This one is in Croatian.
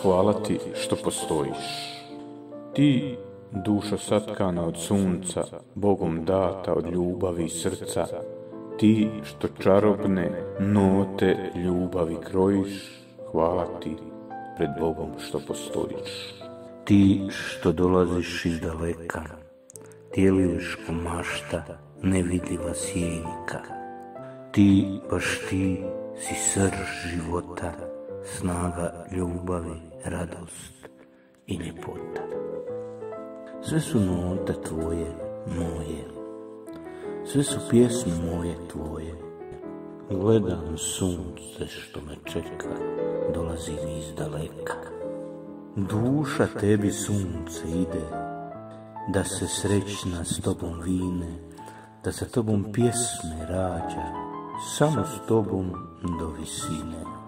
hvala ti što postojiš. Ti, dušo satkana od sunca, Bogom data od ljubavi i srca, ti što čarobne note ljubavi krojiš, hvala ti pred Bogom što postojiš. Ti što dolaziš iz daleka, djeluješ ko mašta nevidljiva sjenka. Ti, baš ti, si srž života, snaga ljubavi, radost i ljepota. Sve su note tvoje, moje, sve su pjesme moje tvoje. Gledam sunce što me čeka, dolazim iz daleka. Duša tebi sunce ide, da se srećna s tobom vine, da sa tobom pjesme rađa, samo s tobom do visine.